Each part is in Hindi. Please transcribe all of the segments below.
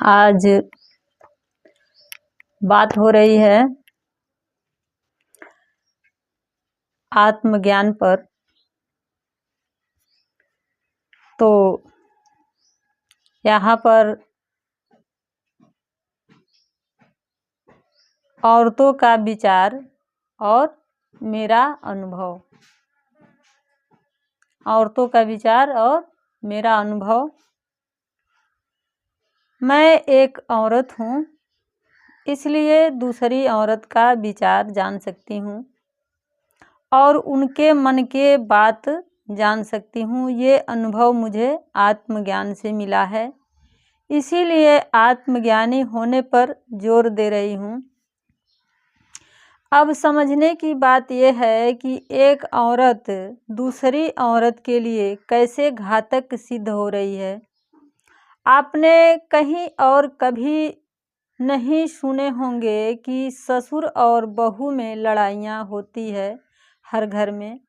आज बात हो रही है आत्मज्ञान पर। तो यहाँ पर औरतों का विचार और मेरा अनुभव, औरतों का विचार और मेरा अनुभव। मैं एक औरत हूँ, इसलिए दूसरी औरत का विचार जान सकती हूँ और उनके मन के बात जान सकती हूँ। ये अनुभव मुझे आत्मज्ञान से मिला है, इसीलिए आत्मज्ञानी होने पर जोर दे रही हूँ। अब समझने की बात यह है कि एक औरत दूसरी औरत के लिए कैसे घातक सिद्ध हो रही है। आपने कहीं और कभी नहीं सुने होंगे कि ससुर और बहू में लड़ाइयाँ होती है हर घर में।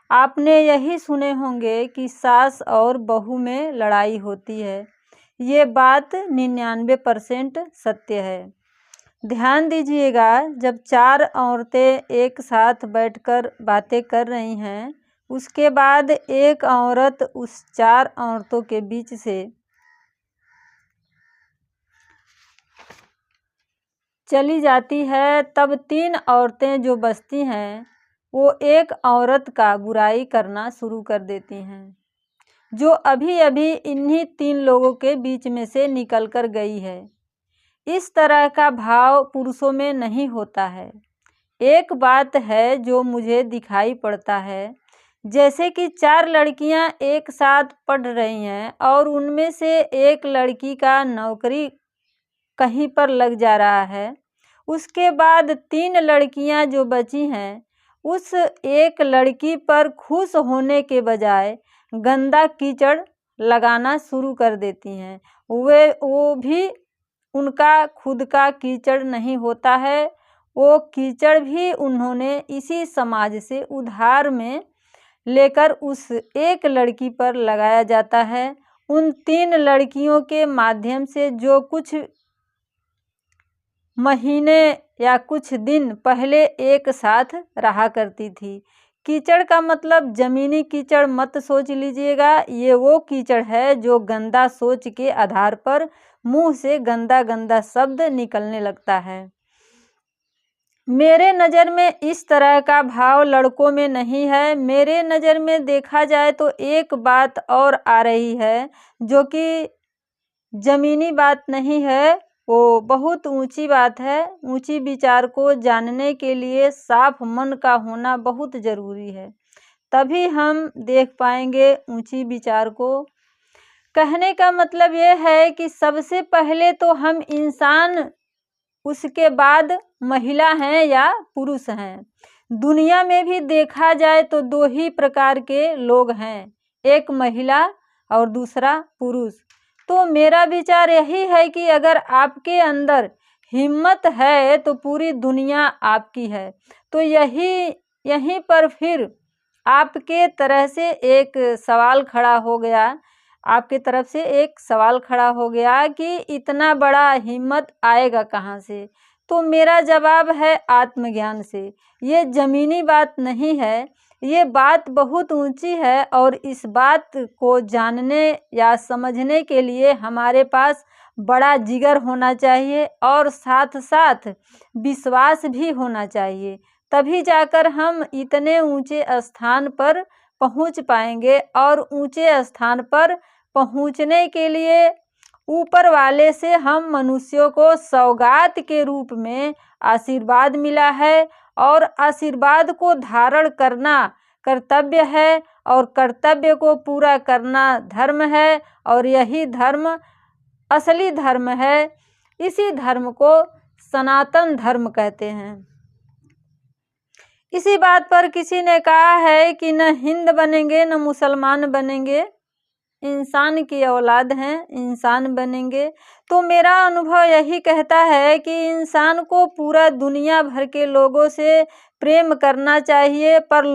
आपने यही सुने होंगे कि सास और बहू में लड़ाई होती है। ये बात 99% सत्य है। ध्यान दीजिएगा, जब 4 औरतें एक साथ बैठकर बातें कर रही हैं, उसके बाद एक औरत उस 4 औरतों के बीच से चली जाती है, तब 3 औरतें जो बचती हैं वो एक औरत का बुराई करना शुरू कर देती हैं, जो अभी अभी इन्हीं 3 लोगों के बीच में से निकल कर गई है। इस तरह का भाव पुरुषों में नहीं होता है। एक बात है जो मुझे दिखाई पड़ता है, जैसे कि 4 लड़कियां एक साथ पढ़ रही हैं और उनमें से एक लड़की का नौकरी कहीं पर लग जा रहा है। उसके बाद 3 लड़कियां जो बची हैं, उस एक लड़की पर खुश होने के बजाय गंदा कीचड़ लगाना शुरू कर देती हैं। वो भी उनका खुद का कीचड़ नहीं होता है, वो कीचड़ भी उन्होंने इसी समाज से उधार में लेकर उस एक लड़की पर लगाया जाता है। उन 3 लड़कियों के माध्यम से जो कुछ महीने या कुछ दिन पहले एक साथ रहा करती थी। कीचड़ का मतलब ज़मीनी कीचड़ मत सोच लीजिएगा, ये वो कीचड़ है जो गंदा सोच के आधार पर मुंह से गंदा गंदा शब्द निकलने लगता है। मेरे नज़र में इस तरह का भाव लड़कों में नहीं है। मेरे नज़र में देखा जाए तो एक बात और आ रही है, जो कि ज़मीनी बात नहीं है, वो बहुत ऊंची बात है। ऊंची विचार को जानने के लिए साफ मन का होना बहुत ज़रूरी है, तभी हम देख पाएंगे ऊंची विचार को। कहने का मतलब ये है कि सबसे पहले तो हम इंसान, उसके बाद महिला हैं या पुरुष हैं। दुनिया में भी देखा जाए तो 2 ही प्रकार के लोग हैं, एक महिला और दूसरा पुरुष। तो मेरा विचार यही है कि अगर आपके अंदर हिम्मत है तो पूरी दुनिया आपकी है। तो यहीं पर फिर आपके तरह से एक सवाल खड़ा हो गया, आपके तरफ से एक सवाल खड़ा हो गया कि इतना बड़ा हिम्मत आएगा कहाँ से। तो मेरा जवाब है आत्मज्ञान से। ये ज़मीनी बात नहीं है, ये बात बहुत ऊंची है और इस बात को जानने या समझने के लिए हमारे पास बड़ा जिगर होना चाहिए और साथ साथ विश्वास भी होना चाहिए। तभी जाकर हम इतने ऊंचे स्थान पर पहुंच पाएंगे। और ऊंचे स्थान पर पहुंचने के लिए ऊपर वाले से हम मनुष्यों को सौगात के रूप में आशीर्वाद मिला है, और आशीर्वाद को धारण करना कर्तव्य है और कर्तव्य को पूरा करना धर्म है, और यही धर्म असली धर्म है। इसी धर्म को सनातन धर्म कहते हैं। इसी बात पर किसी ने कहा है कि न हिंद बनेंगे न मुसलमान बनेंगे, इंसान की औलाद हैं, इंसान बनेंगे। तो मेरा अनुभव यही कहता है कि इंसान को पूरा दुनिया भर के लोगों से प्रेम करना चाहिए, पर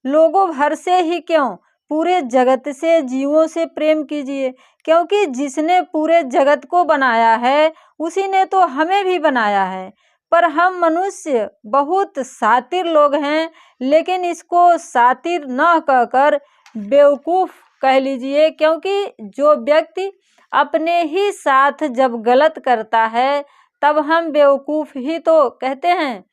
लोगों भर से ही क्यों, पूरे जगत से, जीवों से प्रेम कीजिए, क्योंकि जिसने पूरे जगत को बनाया है उसी ने तो हमें भी बनाया है। पर हम मनुष्य बहुत शातिर लोग हैं, लेकिन इसको शातिर न कहकर बेवकूफ़ कह लीजिए, क्योंकि जो व्यक्ति अपने ही साथ जब गलत करता है तब हम बेवकूफ़ ही तो कहते हैं।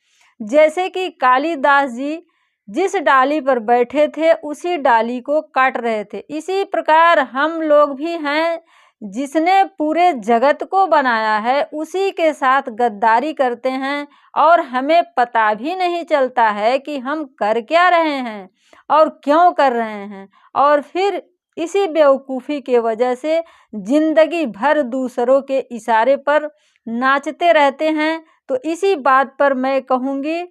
जैसे कि कालिदास जी जिस डाली पर बैठे थे उसी डाली को काट रहे थे, इसी प्रकार हम लोग भी हैं, जिसने पूरे जगत को बनाया है उसी के साथ गद्दारी करते हैं और हमें पता भी नहीं चलता है कि हम कर क्या रहे हैं और क्यों कर रहे हैं, और फिर इसी बेवकूफ़ी के वजह से जिंदगी भर दूसरों के इशारे पर नाचते रहते हैं। तो इसी बात पर मैं कहूँगी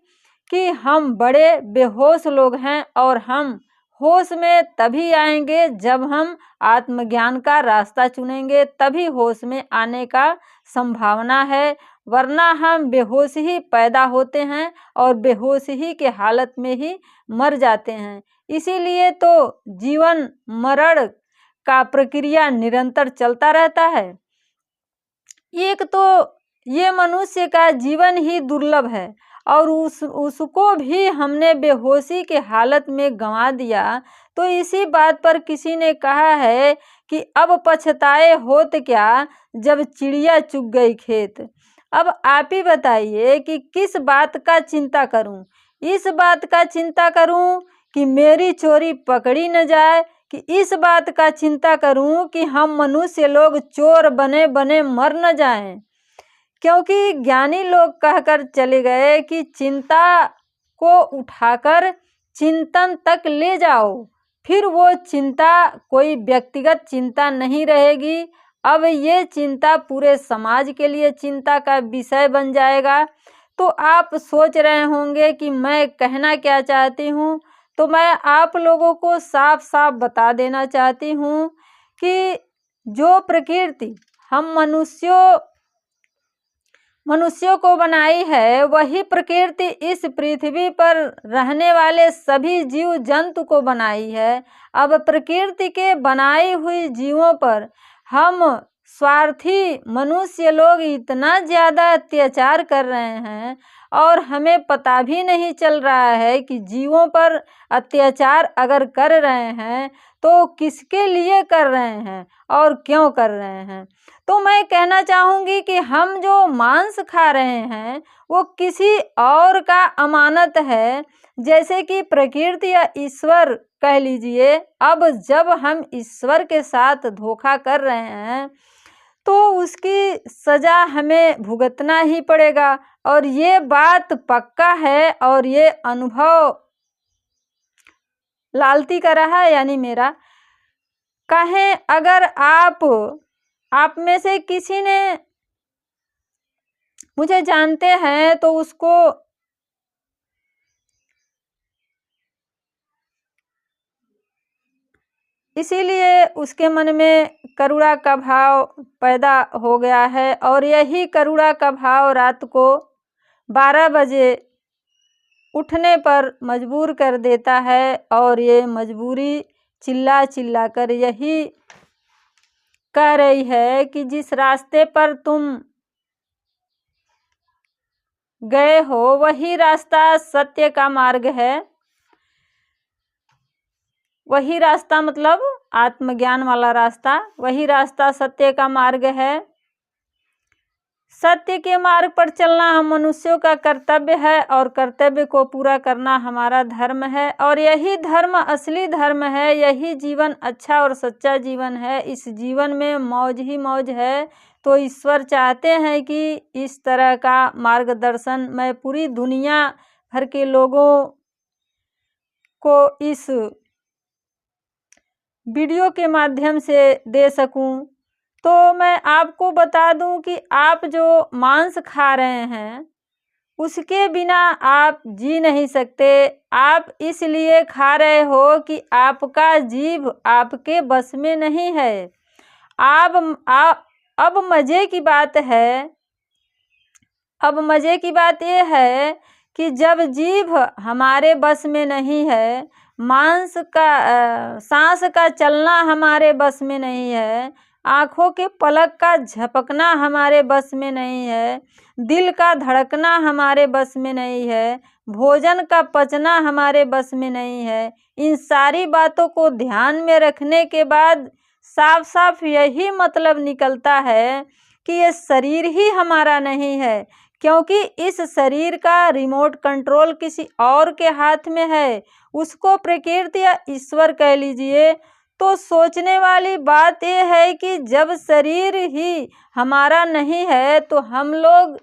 कि हम बड़े बेहोश लोग हैं और हम होश में तभी आएंगे जब हम आत्मज्ञान का रास्ता चुनेंगे, तभी होश में आने का संभावना है, वरना हम बेहोश ही पैदा होते हैं और बेहोश ही के हालत में ही मर जाते हैं। इसीलिए तो जीवन मरण का प्रक्रिया निरंतर चलता रहता है। एक तो ये मनुष्य का जीवन ही दुर्लभ है और उसको भी हमने बेहोशी के हालत में गंवा दिया। तो इसी बात पर किसी ने कहा है कि अब पछताए होत क्या जब चिड़िया चुग गई खेत। अब आप ही बताइए कि किस बात का चिंता करूं? इस बात का चिंता करूं कि मेरी चोरी पकड़ी न जाए, कि इस बात का चिंता करूं कि हम मनुष्य लोग चोर बने बने मर न जाएं? क्योंकि ज्ञानी लोग कहकर चले गए कि चिंता को उठाकर चिंतन तक ले जाओ, फिर वो चिंता कोई व्यक्तिगत चिंता नहीं रहेगी। अब ये चिंता पूरे समाज के लिए चिंता का विषय बन जाएगा। तो आप सोच रहे होंगे कि मैं कहना क्या चाहती हूँ, तो मैं आप लोगों को साफ साफ बता देना चाहती हूँ कि जो प्रकृति हम मनुष्यों को बनाई है, वही प्रकृति इस पृथ्वी पर रहने वाले सभी जीव जंतु को बनाई है। अब प्रकृति के बनाई हुई जीवों पर हम स्वार्थी मनुष्य लोग इतना ज़्यादा अत्याचार कर रहे हैं और हमें पता भी नहीं चल रहा है कि जीवों पर अत्याचार अगर कर रहे हैं तो किसके लिए कर रहे हैं और क्यों कर रहे हैं। तो मैं कहना चाहूँगी कि हम जो मांस खा रहे हैं वो किसी और का अमानत है, जैसे कि प्रकृति या ईश्वर कह लीजिए। अब जब हम ईश्वर के साथ धोखा कर रहे हैं तो उसकी सज़ा हमें भुगतना ही पड़ेगा, और ये बात पक्का है और ये अनुभव लालती का रहा है, यानी मेरा। कहें अगर आप में से किसी ने मुझे जानते हैं तो उसको इसीलिए उसके मन में करुणा का भाव पैदा हो गया है, और यही करुणा का भाव रात को 12 बजे उठने पर मजबूर कर देता है। और ये मजबूरी चिल्ला चिल्ला कर यही कह रही है कि जिस रास्ते पर तुम गए हो वही रास्ता सत्य का मार्ग है। वही रास्ता मतलब आत्मज्ञान वाला रास्ता, वही रास्ता सत्य का मार्ग है। सत्य के मार्ग पर चलना हम मनुष्यों का कर्तव्य है और कर्तव्य को पूरा करना हमारा धर्म है, और यही धर्म असली धर्म है। यही जीवन अच्छा और सच्चा जीवन है। इस जीवन में मौज ही मौज है। तो ईश्वर चाहते हैं कि इस तरह का मार्गदर्शन मैं पूरी दुनिया भर के लोगों को इस वीडियो के माध्यम से दे सकूं। तो मैं आपको बता दूं कि आप जो मांस खा रहे हैं उसके बिना आप जी नहीं सकते। आप इसलिए खा रहे हो कि आपका जीभ आपके बस में नहीं है। अब मज़े की बात है, अब मज़े की बात यह है कि जब जीभ हमारे बस में नहीं है, सांस का चलना हमारे बस में नहीं है, आँखों के पलक का झपकना हमारे बस में नहीं है, दिल का धड़कना हमारे बस में नहीं है, भोजन का पचना हमारे बस में नहीं है। इन सारी बातों को ध्यान में रखने के बाद साफ साफ यही मतलब निकलता है कि ये शरीर ही हमारा नहीं है, क्योंकि इस शरीर का रिमोट कंट्रोल किसी और के हाथ में है, उसको प्रकृति या ईश्वर कह लीजिए। तो सोचने वाली बात यह है कि जब शरीर ही हमारा नहीं है तो हम लोग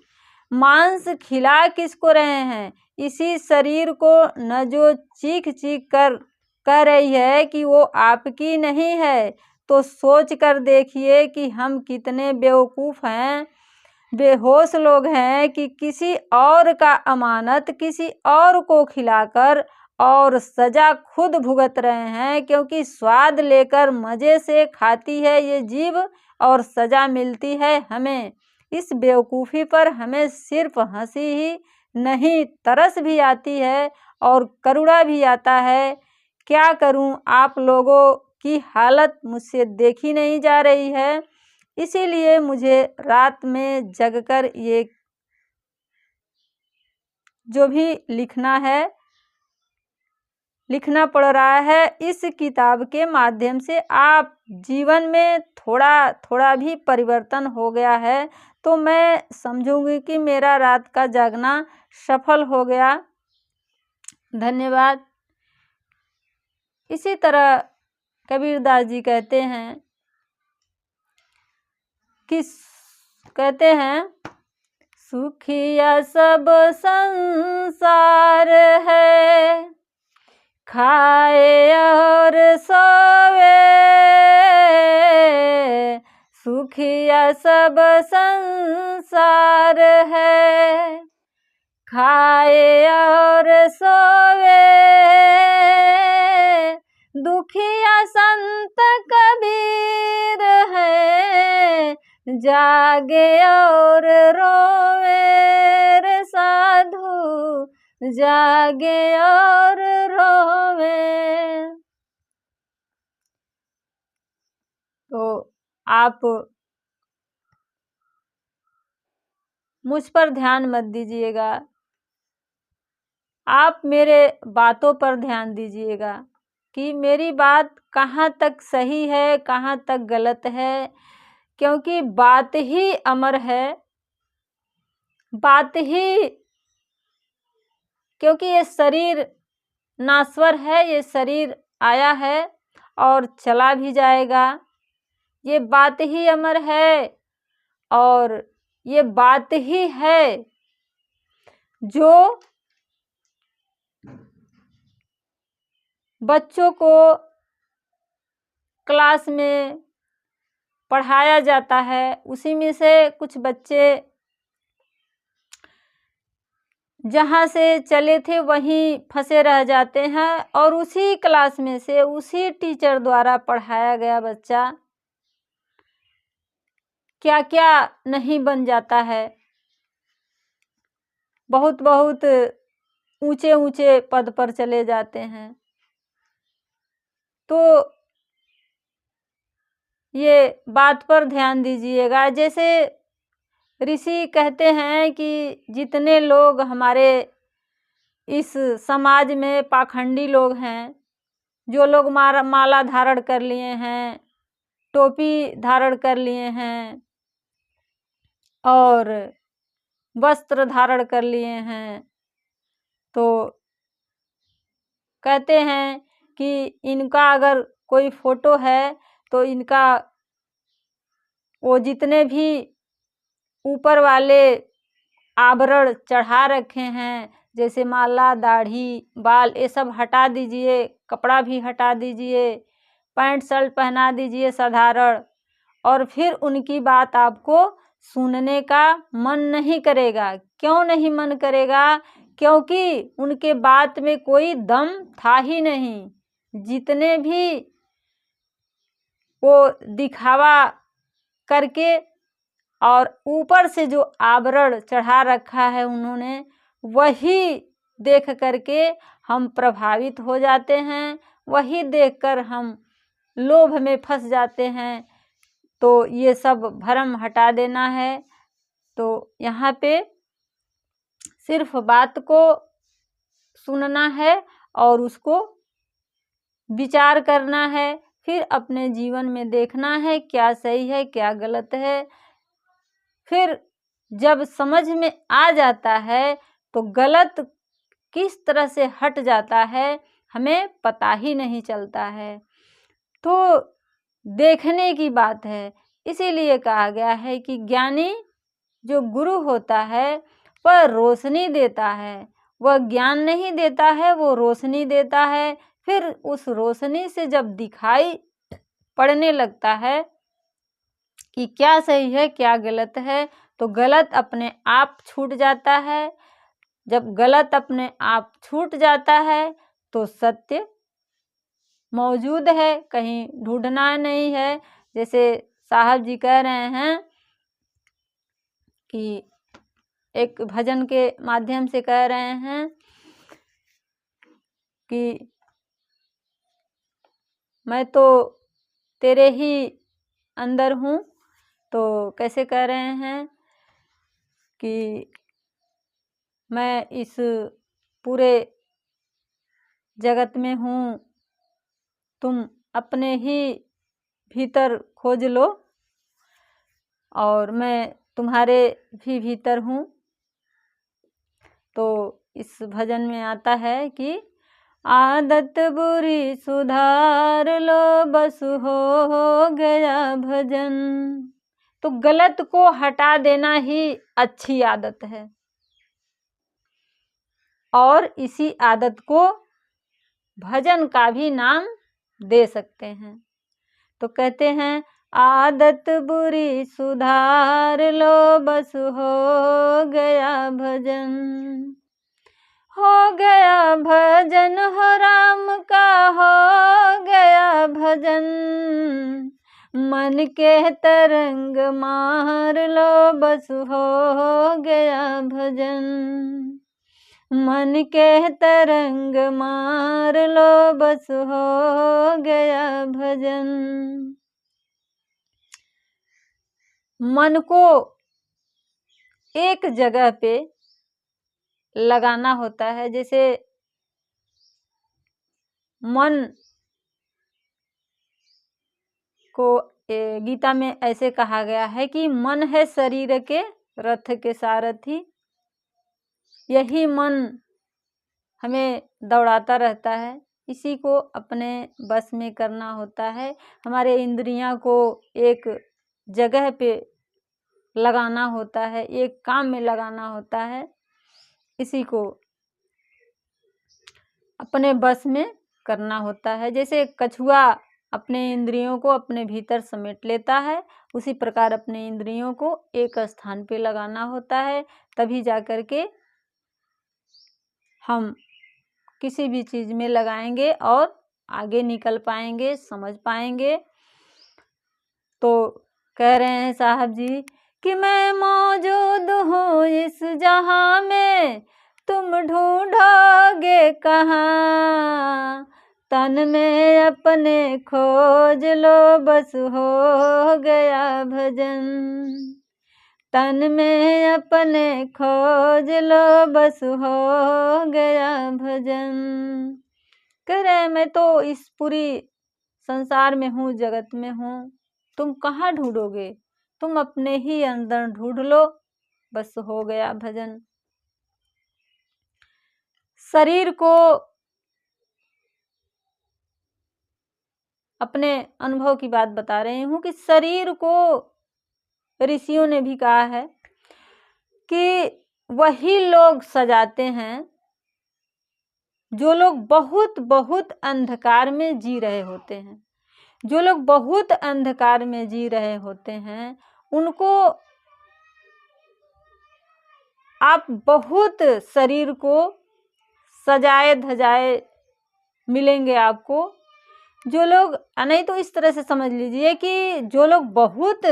मांस खिला किसको रहे हैं? इसी शरीर को न जो चीख चीख कर कह रही है कि वो आपकी नहीं है, तो सोच कर देखिए कि हम कितने बेवकूफ़ हैं, बेहोश लोग हैं कि किसी और का अमानत किसी और को खिलाकर और सज़ा खुद भुगत रहे हैं, क्योंकि स्वाद लेकर मज़े से खाती है ये जीभ और सज़ा मिलती है हमें। इस बेवकूफ़ी पर हमें सिर्फ हंसी ही नहीं, तरस भी आती है और करुणा भी आता है। क्या करूं, आप लोगों की हालत मुझसे देखी नहीं जा रही है, इसीलिए मुझे रात में जगकर ये जो भी लिखना पड़ रहा है। इस किताब के माध्यम से आप जीवन में थोड़ा थोड़ा भी परिवर्तन हो गया है तो मैं समझूंगी कि मेरा रात का जागना सफल हो गया। धन्यवाद। इसी तरह कबीरदास जी कहते हैं कि सुखिया सब संसार है, खाए और सोवे, सुखिया सब संसार है, खाए और सोवे, दुखिया संत कबीर है, जागे और रोवे रे साधु, जागे और रोवे। तो आप मुझ पर ध्यान मत दीजिएगा, आप मेरे बातों पर ध्यान दीजिएगा कि मेरी बात कहाँ तक सही है, कहाँ तक गलत है, क्योंकि बात ही अमर है, बात ही, क्योंकि ये शरीर नाश्वर है, ये शरीर आया है और चला भी जाएगा। ये बात ही अमर है और ये बात ही है जो बच्चों को क्लास में पढ़ाया जाता है, उसी में से कुछ बच्चे जहाँ से चले थे वहीं फंसे रह जाते हैं और उसी क्लास में से उसी टीचर द्वारा पढ़ाया गया बच्चा क्या क्या नहीं बन जाता है, बहुत बहुत ऊंचे ऊंचे पद पर चले जाते हैं। तो ये बात पर ध्यान दीजिएगा। जैसे ऋषि कहते हैं कि जितने लोग हमारे इस समाज में पाखंडी लोग हैं, जो लोग माला धारण कर लिए हैं, टोपी धारण कर लिए हैं और वस्त्र धारण कर लिए हैं, तो कहते हैं कि इनका अगर कोई फोटो है तो इनका वो जितने भी ऊपर वाले आवरण चढ़ा रखे हैं, जैसे माला, दाढ़ी, बाल, ये सब हटा दीजिए, कपड़ा भी हटा दीजिए, पैंट शर्ट पहना दीजिए साधारण, और फिर उनकी बात आपको सुनने का मन नहीं करेगा। क्यों नहीं मन करेगा? क्योंकि उनके बात में कोई दम था ही नहीं। जितने भी वो दिखावा करके और ऊपर से जो आवरण चढ़ा रखा है उन्होंने, वही देख करके हम प्रभावित हो जाते हैं, वही देखकर हम लोभ में फंस जाते हैं। तो ये सब भ्रम हटा देना है। तो यहाँ पे सिर्फ बात को सुनना है और उसको विचार करना है, फिर अपने जीवन में देखना है क्या सही है क्या गलत है। फिर जब समझ में आ जाता है तो गलत किस तरह से हट जाता है हमें पता ही नहीं चलता है। तो देखने की बात है, इसीलिए कहा गया है कि ज्ञानी जो गुरु होता है वह रोशनी देता है, वह ज्ञान नहीं देता है, वो रोशनी देता है। फिर उस रोशनी से जब दिखाई पड़ने लगता है कि क्या सही है क्या गलत है, तो गलत अपने आप छूट जाता है। जब गलत अपने आप छूट जाता है तो सत्य मौजूद है, कहीं ढूंढना नहीं है। जैसे साहब जी कह रहे हैं कि एक भजन के माध्यम से कह रहे हैं कि मैं तो तेरे ही अंदर हूँ। तो कैसे कह रहे हैं कि मैं इस पूरे जगत में हूँ, तुम अपने ही भीतर खोज लो और मैं तुम्हारे भी भीतर हूँ। तो इस भजन में आता है कि आदत बुरी सुधार लो बस हो गया भजन। तो गलत को हटा देना ही अच्छी आदत है और इसी आदत को भजन का भी नाम दे सकते हैं। तो कहते हैं आदत बुरी सुधार लो बस हो गया भजन। हो गया भजन हो राम का हो गया भजन। मन के तरंग मार लो बस हो गया भजन। मन के तरंग मार लो बस हो गया भजन। मन को एक जगह पे लगाना होता है। जैसे मन को गीता में ऐसे कहा गया है कि मन है शरीर के रथ के सारथी। यही मन हमें दौड़ाता रहता है, इसी को अपने बस में करना होता है। हमारे इंद्रियां को एक जगह पे लगाना होता है, एक काम में लगाना होता है, इसी को अपने बस में करना होता है। जैसे कछुआ अपने इंद्रियों को अपने भीतर समेट लेता है, उसी प्रकार अपने इंद्रियों को एक स्थान पे लगाना होता है, तभी जाकर के हम किसी भी चीज़ में लगाएंगे और आगे निकल पाएंगे, समझ पाएंगे। तो कह रहे हैं साहब जी कि मैं मौजूद हूँ इस जहां में, तुम ढूंढोगे कहाँ। तन में अपने खोज लो बस हो गया भजन। तन में अपने खोज लो बस हो गया भजन। कह रहे मैं तो इस पूरी संसार में हूँ, जगत में हूँ, तुम कहाँ ढूंढोगे, तुम अपने ही अंदर ढूंढ लो बस हो गया भजन। शरीर को अपने अनुभव की बात बता रही हूँ कि शरीर को ऋषियों ने भी कहा है कि वही लोग सजाते हैं जो लोग बहुत बहुत अंधकार में जी रहे होते हैं। जो लोग बहुत अंधकार में जी रहे होते हैं उनको आप बहुत शरीर को सजाए धजाए मिलेंगे आपको। जो लोग नहीं तो इस तरह से समझ लीजिए कि जो लोग बहुत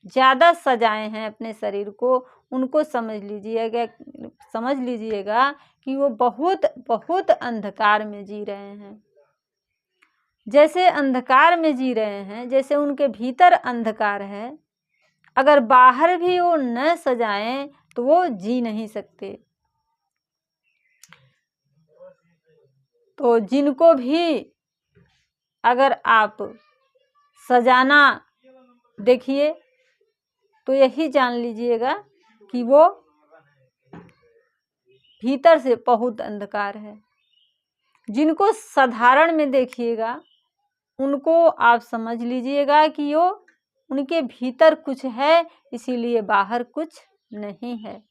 ज़्यादा सजाए हैं अपने शरीर को, उनको समझ लीजिएगा कि वो बहुत बहुत अंधकार में जी रहे हैं। जैसे अंधकार में जी रहे हैं, जैसे उनके भीतर अंधकार है, अगर बाहर भी वो न सजाएं तो वो जी नहीं सकते। तो जिनको भी अगर आप सजाना देखिए तो यही जान लीजिएगा कि वो भीतर से बहुत अंधकार है। जिनको साधारण में देखिएगा उनको आप समझ लीजिएगा कि वो उनके भीतर कुछ है, इसीलिए बाहर कुछ नहीं है।